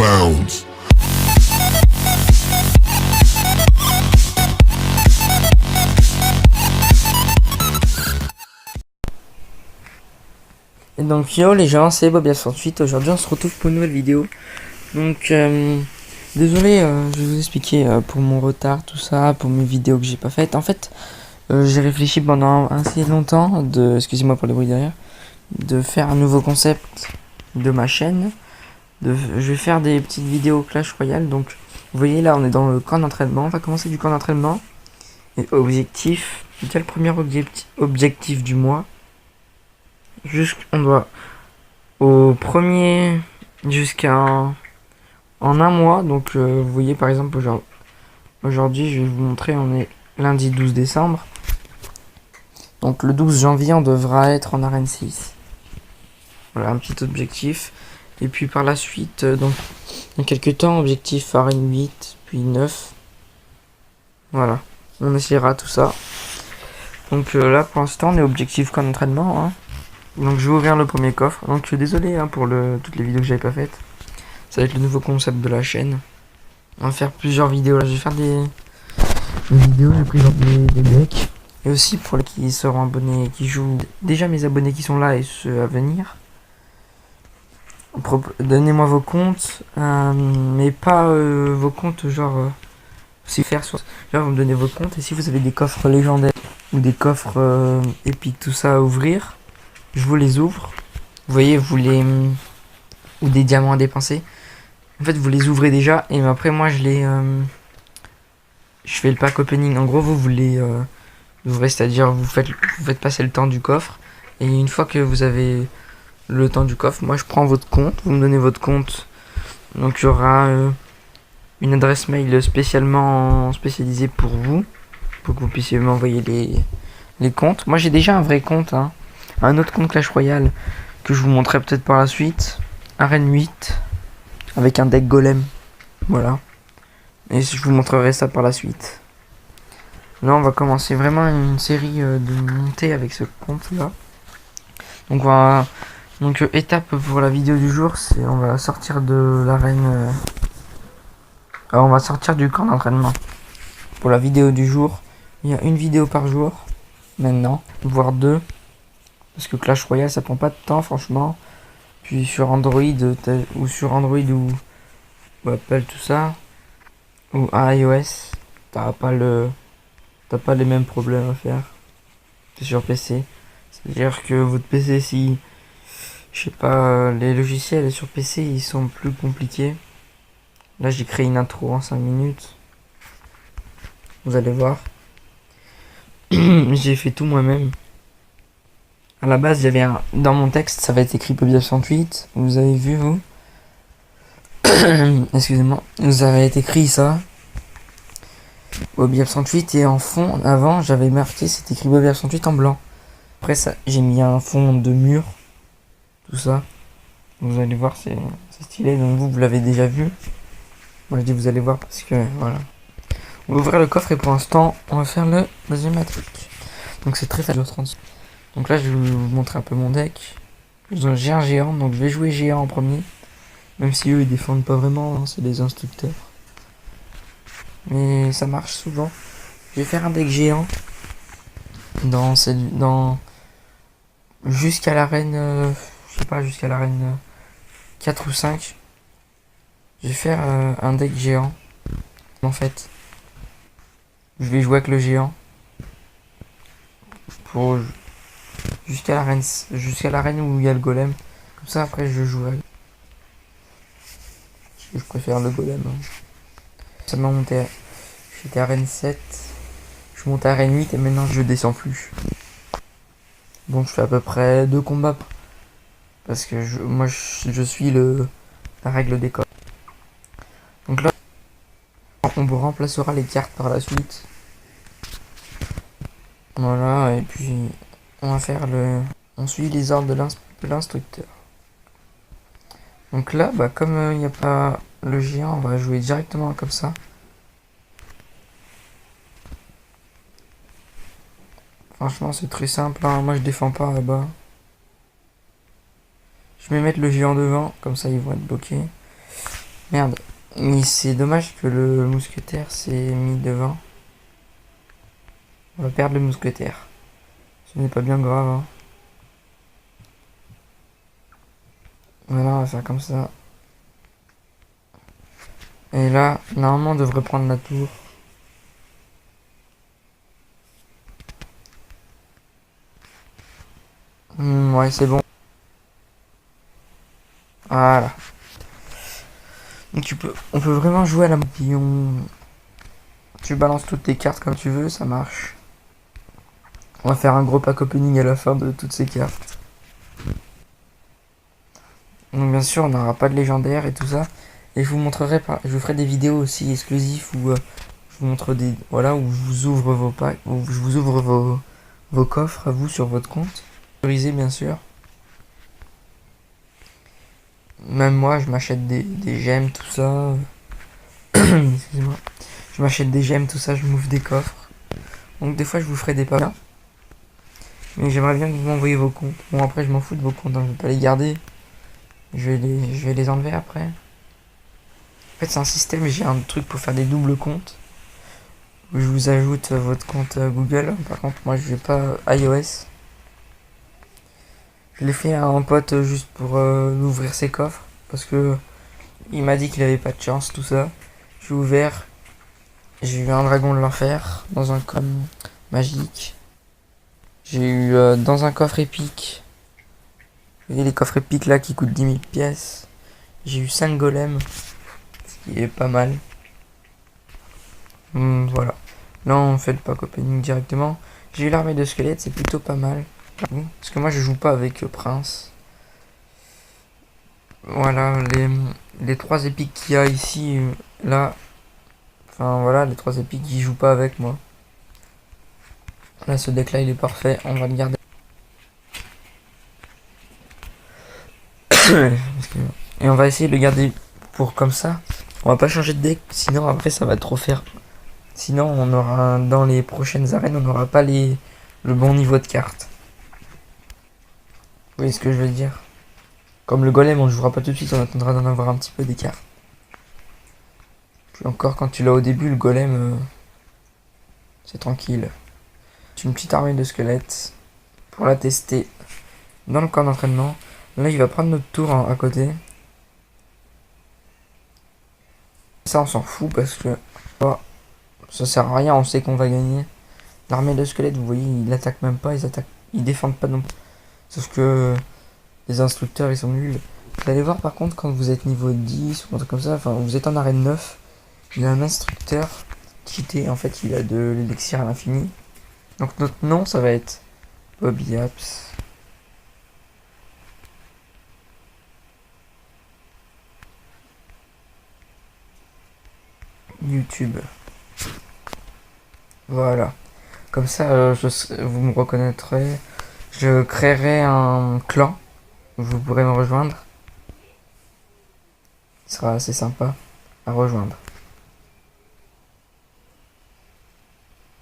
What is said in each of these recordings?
bounds. Et donc yo les gens, c'est Bobia68. Aujourd'hui on se retrouve pour une nouvelle vidéo. Donc désolé, je vais vous expliquer pour mon retard, tout ça, pour mes vidéos que j'ai pas faites. En fait, j'ai réfléchi pendant assez longtemps excusez-moi pour les bruits derrière, de faire un nouveau concept de ma chaîne. Je vais faire des petites vidéos Clash Royale. Donc vous voyez là, on est dans le camp d'entraînement. On va commencer du camp d'entraînement. Et objectif, quel premier objectif du mois. On doit au premier jusqu'à en un mois. Donc vous voyez par exemple aujourd'hui je vais vous montrer, on est lundi 12 décembre. Donc le 12 janvier on devra être en arène 6. Voilà un petit objectif. Et puis par la suite donc dans quelques temps objectif arène 8 puis 9. Voilà, on essaiera tout ça. Donc là pour l'instant on est objectif qu'en entraînement hein. Donc je vais ouvrir le premier coffre. Donc désolé hein, pour toutes les vidéos que j'avais pas faites. Ça va être le nouveau concept de la chaîne. On va faire plusieurs vidéos. Là je vais faire des vidéos, je présente des decks. Et aussi pour les qui seront abonnés, qui jouent. Déjà mes abonnés qui sont là et ceux à venir. Donnez-moi vos comptes. Mais pas vos comptes genre si faire soit. Genre vous me donnez vos comptes. Et si vous avez des coffres légendaires ou des coffres épiques, tout ça à ouvrir, je vous les ouvre. Vous voyez, ou des diamants à dépenser. En fait, vous les ouvrez déjà et après moi je fais le pack opening. En gros, vous les ouvrez, c'est-à-dire vous faites passer le temps du coffre et une fois que vous avez le temps du coffre, moi je prends votre compte, vous me donnez votre compte. Donc il y aura une adresse mail spécialisée pour vous que vous puissiez m'envoyer les comptes. Moi j'ai déjà un vrai compte hein. Un autre compte Clash Royale que je vous montrerai peut-être par la suite. Arène 8 avec un deck golem. Voilà. Et je vous montrerai ça par la suite. Là on va commencer vraiment une série de montées avec ce compte là. Donc étape pour la vidéo du jour, c'est on va sortir de l'arène. On va sortir du camp d'entraînement. Pour la vidéo du jour, il y a une vidéo par jour maintenant, voire deux. Parce que Clash Royale ça prend pas de temps franchement. Puis sur Android ou Apple tout ça ou iOS, t'as pas les mêmes problèmes à faire que sur PC. C'est-à-dire que votre PC, si je sais pas, les logiciels sur PC ils sont plus compliqués. Là j'ai créé une intro en 5 minutes. Vous allez voir. J'ai fait tout moi-même. À la base, dans mon texte, ça va être écrit Bobia68. Vous avez vu, vous excusez-moi. Vous avez écrit ça. Bobia68 et en fond, avant, j'avais marqué, c'était écrit Bobia68 en blanc. Après ça, j'ai mis un fond de mur. Tout ça. Vous allez voir, c'est stylé. Donc vous l'avez déjà vu. Moi, je dis vous allez voir parce que, voilà. On va ouvrir le coffre et pour l'instant, on va faire le deuxième matrix. Donc c'est très facile. Donc là je vais vous montrer un peu mon deck. J'ai un géant, donc je vais jouer géant en premier. Même si eux ils défendent pas vraiment, hein, c'est des instructeurs. Mais ça marche souvent. Je vais faire un deck géant. Jusqu'à l'arène. Je sais pas, jusqu'à l'arène 4 ou 5. Je vais faire un deck géant. En fait. Je vais jouer avec le géant. Jusqu'à l'arène où il y a le golem. Comme ça après je jouerai. Je préfère le golem. Hein. Ça m'a monté. J'étais à arène 7. Je monte à arène 8 et maintenant je descends plus. Bon je fais à peu près 2 combats. Parce que je suis la règle des codes. Donc là on remplacera les cartes par la suite. Voilà et puis on va faire on suit les ordres de l'instructeur. Donc là, comme il n'y a pas le géant, on va jouer directement comme ça. Franchement, c'est très simple. Hein. Moi, je défends pas là-bas. Je vais mettre le géant devant, comme ça ils vont être bloqués. Merde. Mais c'est dommage que le mousquetaire s'est mis devant. On va perdre le mousquetaire. Ce n'est pas bien grave. Hein. Voilà, on va faire comme ça. Et là, normalement, on devrait prendre la tour. Ouais, c'est bon. Voilà. Donc on peut vraiment jouer à la papillon. Tu balances toutes tes cartes comme tu veux, ça marche. On va faire un gros pack opening à la fin de toutes ces cartes. Donc bien sûr, on n'aura pas de légendaire et tout ça. Et je vous montrerai je vous ferai des vidéos aussi exclusives où je vous montre des, voilà, où je vous ouvre vos packs, où je vous ouvre vos coffres à vous sur votre compte. Autorisé bien sûr. Même moi, je m'achète des gemmes, tout ça. Excusez-moi. Je m'achète des gemmes, tout ça, je m'ouvre des coffres. Donc des fois, je vous ferai des packs. Mais j'aimerais bien que vous m'envoyiez vos comptes. Bon, après, je m'en fous de vos comptes, hein, je vais pas les garder. Je vais les enlever après. En fait, c'est un système, j'ai un truc pour faire des doubles comptes. Où je vous ajoute votre compte Google. Par contre, moi, je vais pas iOS. Je l'ai fait à un pote juste pour ouvrir ses coffres. Parce que il m'a dit qu'il avait pas de chance, tout ça. J'ai ouvert. J'ai eu un dragon de l'enfer dans un coffre magique. J'ai eu dans un coffre épique. Vous voyez les coffres épiques là qui coûtent 10 000 pièces. J'ai eu 5 golems. Ce qui est pas mal. Voilà. Là on fait le pack opening directement. J'ai eu l'armée de squelettes, c'est plutôt pas mal. Parce que moi je joue pas avec Prince. Voilà, les 3 épiques qu'il y a ici, là. Enfin voilà, les 3 épiques, j'y joue pas avec moi. Là ce deck là il est parfait, on va le garder. Et on va essayer de le garder pour comme ça. On va pas changer de deck, sinon après ça va trop faire. Sinon on aura dans les prochaines arènes on n'aura pas le bon niveau de carte. Vous voyez ce que je veux dire? Comme le golem on ne jouera pas tout de suite, on attendra d'en avoir un petit peu des cartes. Puis encore quand tu l'as au début le golem c'est tranquille. C'est une petite armée de squelettes pour la tester dans le camp d'entraînement. Là il va prendre notre tour à côté. Ça on s'en fout parce que ça sert à rien, on sait qu'on va gagner. L'armée de squelettes, vous voyez, ils attaquent même pas, ils défendent pas non plus. Sauf que les instructeurs ils sont nuls. Vous allez voir par contre quand vous êtes niveau 10 ou un truc comme ça, enfin vous êtes en arène 9, il y a un instructeur cheaté, en fait il a de l'élixir à l'infini. Donc notre nom ça va être Bobby Apps. YouTube. Voilà. Comme ça vous me reconnaîtrez. Je créerai un clan. Vous pourrez me rejoindre. Ce sera assez sympa à rejoindre.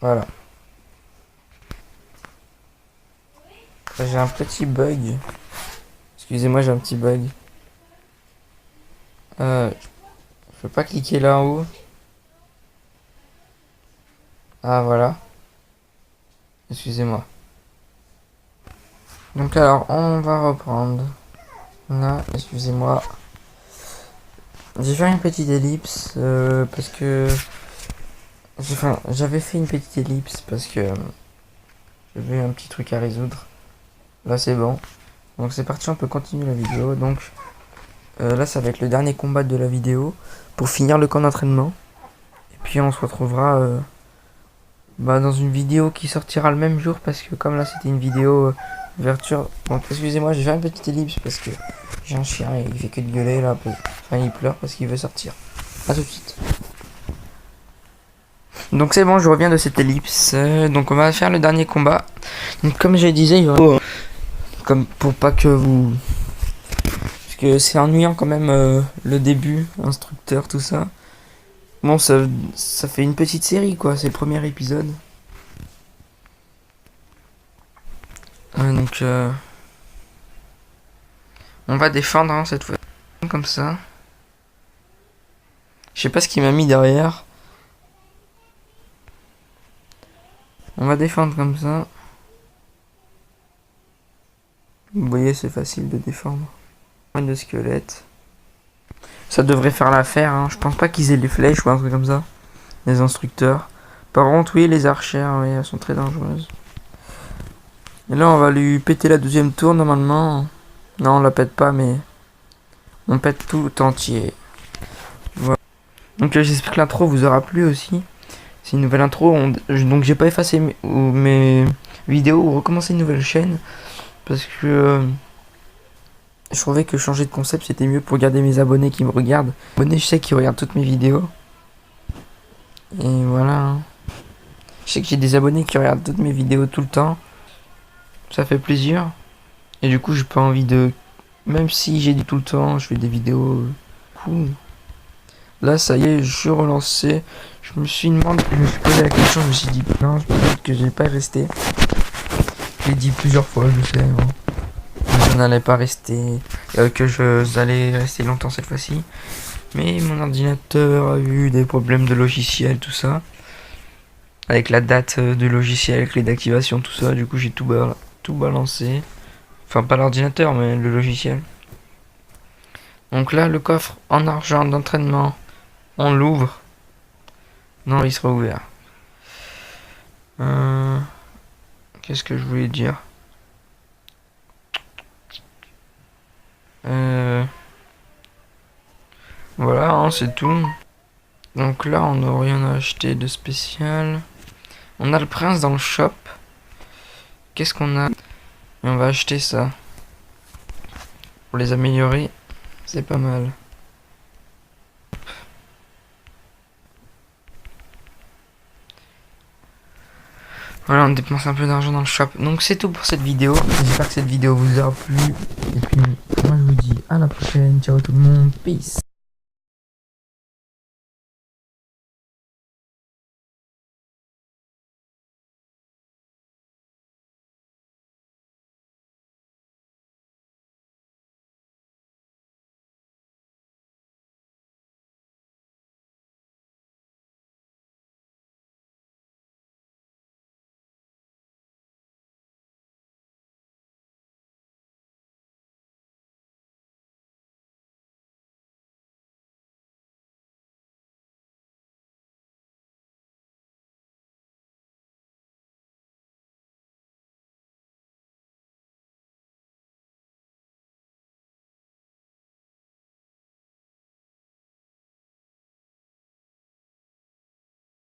Voilà. J'ai un petit bug. Excusez-moi, j'ai un petit bug. Je peux pas cliquer là en haut. Ah voilà. Excusez-moi. Donc alors, on va reprendre. Là, excusez-moi. J'ai fait une petite ellipse parce que... Enfin, j'avais fait une petite ellipse parce que j'avais un petit truc à résoudre. Là, c'est bon. Donc c'est parti, on peut continuer la vidéo. Donc là, ça va être le dernier combat de la vidéo pour finir le camp d'entraînement. Et puis on se retrouvera dans une vidéo qui sortira le même jour parce que comme là, c'était une vidéo ouverture. Donc excusez-moi, j'ai fait une petite ellipse parce que j'ai un chien et il fait que de gueuler là. Enfin, il pleure parce qu'il veut sortir. A tout de suite. Donc c'est bon, je reviens de cette ellipse. Donc on va faire le dernier combat. Donc comme je disais, il y aura... Comme pour pas que vous... Parce que c'est ennuyant quand même le début, instructeur, tout ça. Bon, ça fait une petite série quoi, c'est le premier épisode. Donc on va défendre hein, cette fois. Comme ça. Je sais pas ce qu'il m'a mis derrière. On va défendre comme ça. Vous voyez, c'est facile de défendre. Point de squelette. Ça devrait faire l'affaire, hein. Je pense pas qu'ils aient les flèches ou un truc comme ça. Les instructeurs. Par contre, oui, les archères, oui, elles sont très dangereuses. Et là, on va lui péter la deuxième tour, normalement. Non, on la pète pas, mais... on pète tout entier. Voilà. Donc, j'espère que l'intro vous aura plu aussi. C'est une nouvelle intro. Donc, j'ai pas effacé mes vidéos ou recommencé une nouvelle chaîne. Parce que... je trouvais que changer de concept, c'était mieux pour garder mes abonnés qui me regardent. Abonnés, je sais qu'ils regardent toutes mes vidéos. Et voilà, hein. Je sais que j'ai des abonnés qui regardent toutes mes vidéos tout le temps. Ça fait plaisir. Et du coup, j'ai pas envie de... même si j'ai dit tout le temps, je fais des vidéos... cool. Là, ça y est, je suis relancé. Je me suis posé la question, je me suis dit, non, peut-être que j'ai pas resté. Je l'ai dit plusieurs fois, je sais. Hein. Je n'allais pas rester... que je allais rester longtemps cette fois-ci. Mais mon ordinateur a eu des problèmes de logiciel, tout ça. Avec la date de logiciel, clé d'activation, tout ça. Du coup, j'ai tout balancé. Enfin, pas l'ordinateur, mais le logiciel. Donc là, le coffre en argent d'entraînement, on l'ouvre. Non, il sera ouvert. Qu'est-ce que je voulais dire? Voilà, hein, c'est tout. Donc là, on n'a rien à acheter de spécial. On a le prince dans le shop. Qu'est-ce qu'on a? Et on va acheter ça. Pour les améliorer, c'est pas mal. Voilà, on dépense un peu d'argent dans le shop. Donc c'est tout pour cette vidéo. J'espère que cette vidéo vous aura plu. Et puis, moi je vous dis à la prochaine. Ciao tout le monde. Peace.